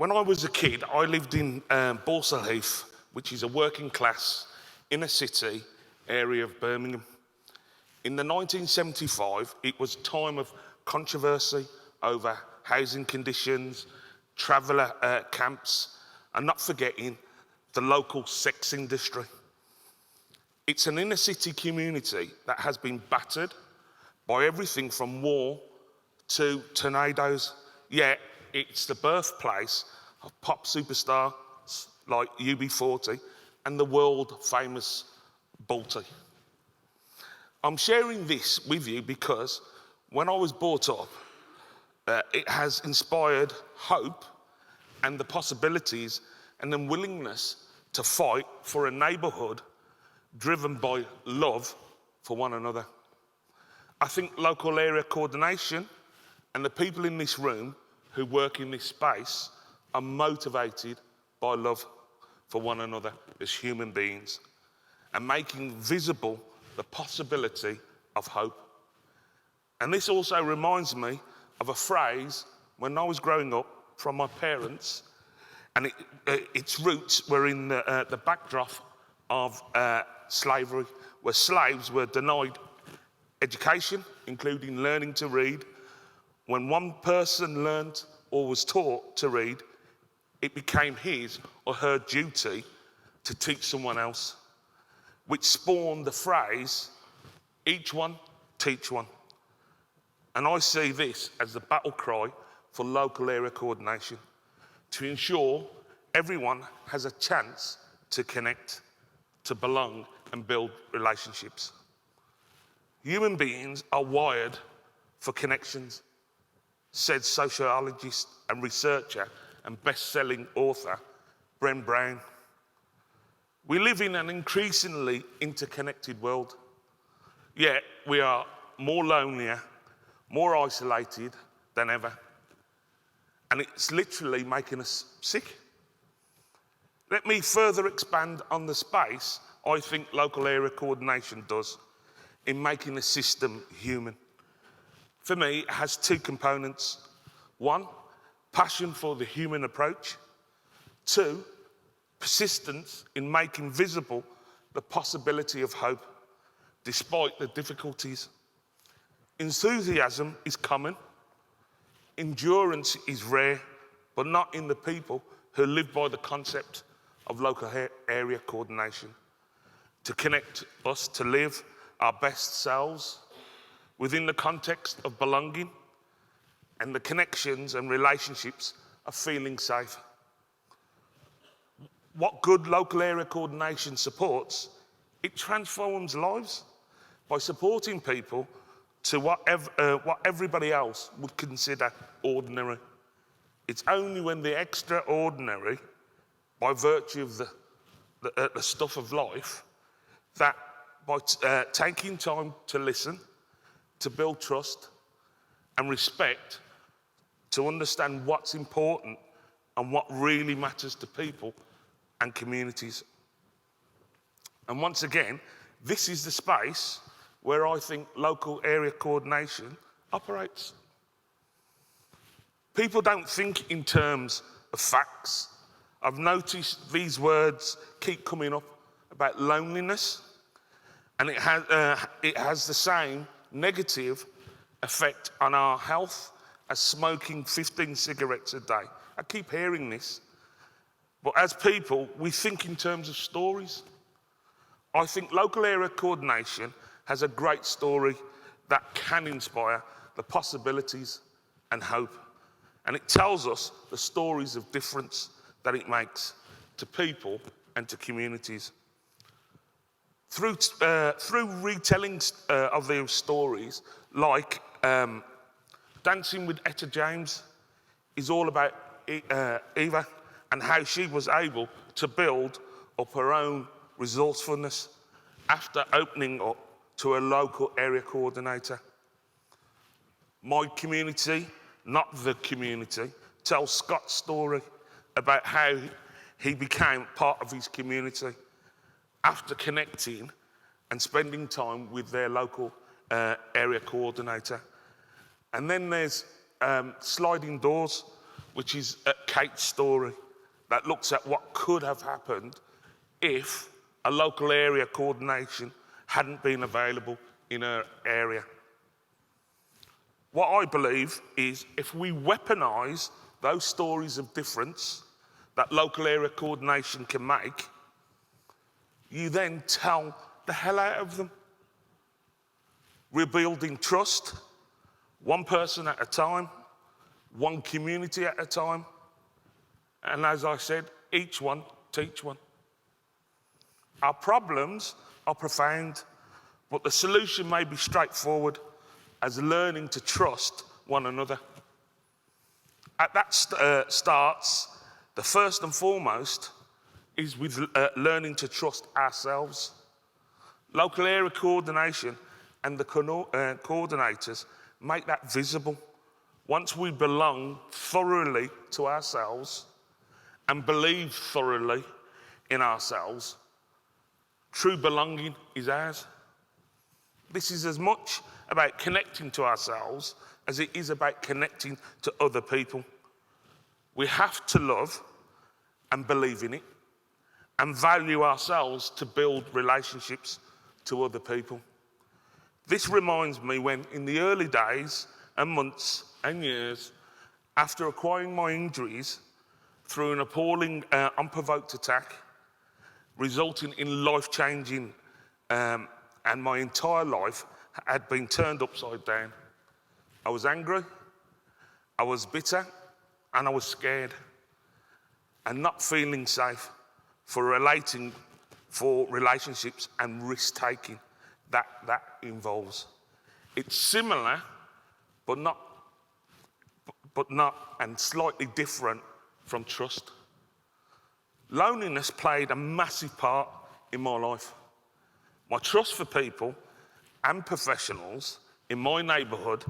When I was a kid, I lived in Balsall Heath, which is a working class inner city area of Birmingham. In the 1975, it was a time of controversy over housing conditions, traveller camps, and not forgetting the local sex industry. It's an inner city community that has been battered by everything from war to tornadoes, yet it's the birthplace of pop superstars like UB40 and the world famous Balti. I'm sharing this with you because when I was brought up, it has inspired hope and the possibilities and the willingness to fight for a neighbourhood driven by love for one another. I think local area coordination and the people in this room who work in this space are motivated by love for one another as human beings and making visible the possibility of hope. And this also reminds me of a phrase when I was growing up from my parents, and its roots were in the backdrop of slavery, where slaves were denied education, including learning to read. When one person learned or was taught to read, it became his or her duty to teach someone else, which spawned the phrase, each one, teach one. And I see this as the battle cry for local area coordination to ensure everyone has a chance to connect, to belong and build relationships. Human beings are wired for connections, said sociologist and researcher and best-selling author Brené Brown. We live in an increasingly interconnected world, yet we are more lonelier, more isolated than ever. And it's literally making us sick. Let me further expand on the space I think local area coordination does in making the system human. For me, it has two components. One, passion for the human approach. Two, persistence in making visible the possibility of hope, despite the difficulties. Enthusiasm is common. Endurance is rare, but not in the people who live by the concept of local area coordination, to connect us to live our best selves within the context of belonging and the connections and relationships of feeling safe. What good local area coordination supports, it transforms lives by supporting people to what everybody else would consider ordinary. It's only when the extraordinary, by virtue of the stuff of life, that by taking time to listen, to build trust and respect, to understand what's important and what really matters to people and communities. And once again, this is the space where I think local area coordination operates. People don't think in terms of facts. I've noticed these words keep coming up about loneliness, and it has the same negative effect on our health as smoking 15 cigarettes a day. I keep hearing this, but as people, we think in terms of stories. I think local area coordination has a great story that can inspire the possibilities and hope. And it tells us the stories of difference that it makes to people and to communities. Through retellings of those stories, like Dancing with Etta James is all about Eva and how she was able to build up her own resourcefulness after opening up to a local area coordinator. My community, not the community, tells Scott's story about how he became part of his community after connecting and spending time with their local area coordinator. And then there's Sliding Doors, which is Kate's story, that looks at what could have happened if a local area coordination hadn't been available in her area. What I believe is if we weaponise those stories of difference that local area coordination can make, you then tell the hell out of them. We're building trust, one person at a time, one community at a time, and as I said, each one teach one. Our problems are profound, but the solution may be straightforward as learning to trust one another. At that starts, the first and foremost is with learning to trust ourselves. Local area coordination and the coordinators make that visible. Once we belong thoroughly to ourselves and believe thoroughly in ourselves, true belonging is ours. This is as much about connecting to ourselves as it is about connecting to other people. We have to love and believe in it and value ourselves to build relationships to other people. This reminds me when, in the early days and months and years after acquiring my injuries through an appalling unprovoked attack, resulting in life-changing, and my entire life had been turned upside down. I was angry, I was bitter, and I was scared, and not feeling safe for relationships and risk-taking that involves. It's similar, but not and slightly different from trust. Loneliness played a massive part in my life. My trust for people and professionals in my neighbourhood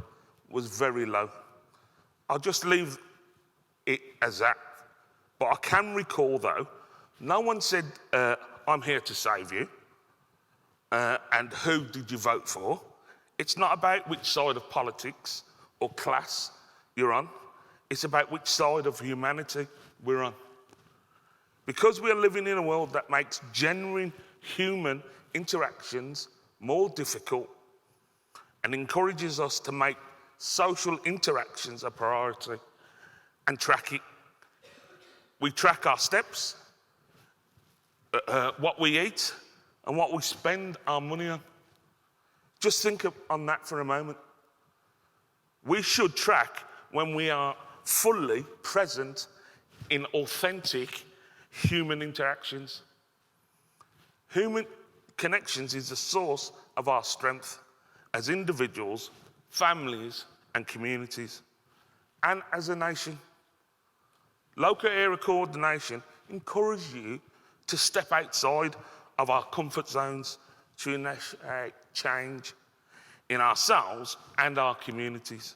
was very low. I'll just leave it as that. But I can recall, though, no one said, I'm here to save you, and who did you vote for? It's not about which side of politics or class you're on. It's about which side of humanity we're on. Because we are living in a world that makes genuine human interactions more difficult and encourages us to make social interactions a priority and track it. We track our steps, what we eat, and what we spend our money on. Just think on that for a moment. We should track when we are fully present in authentic human interactions. Human connections is the source of our strength as individuals, families, and communities, and as a nation. Local area coordination encourages you to step outside of our comfort zones to initiate change in ourselves and our communities.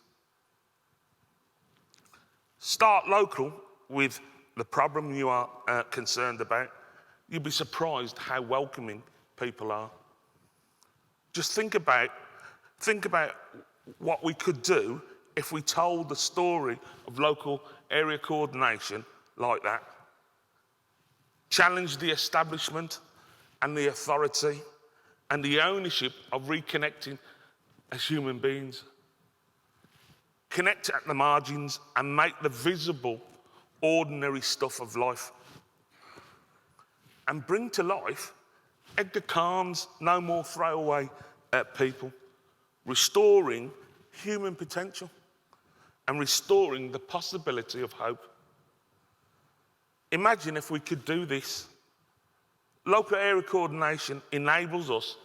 Start local with the problem you are concerned about. You'll be surprised how welcoming people are. Just think about what we could do if we told the story of local area coordination like that. Challenge the establishment and the authority and the ownership of reconnecting as human beings. Connect at the margins and make the visible, ordinary stuff of life. And bring to life Edgar Cahn's No More Throwaway People, restoring human potential and restoring the possibility of hope. Imagine if we could do this. Local area coordination enables us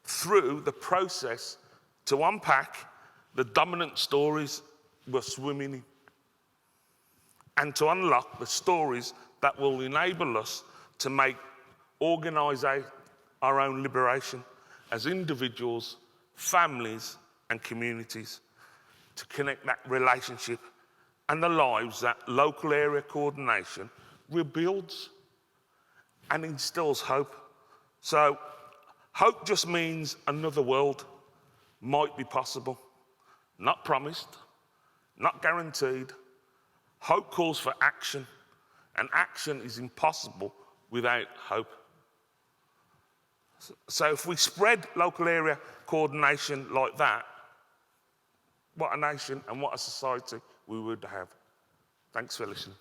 through the process to unpack the dominant stories we're swimming in and to unlock the stories that will enable us to organise our own liberation as individuals, families, and communities, to connect that relationship and the lives that local area coordination rebuilds and instills hope. So, hope just means another world might be possible. Not promised, not guaranteed, Hope calls for action, and action is impossible without hope. So if we spread local area coordination like that, what a nation and what a society we would have. Thanks for listening.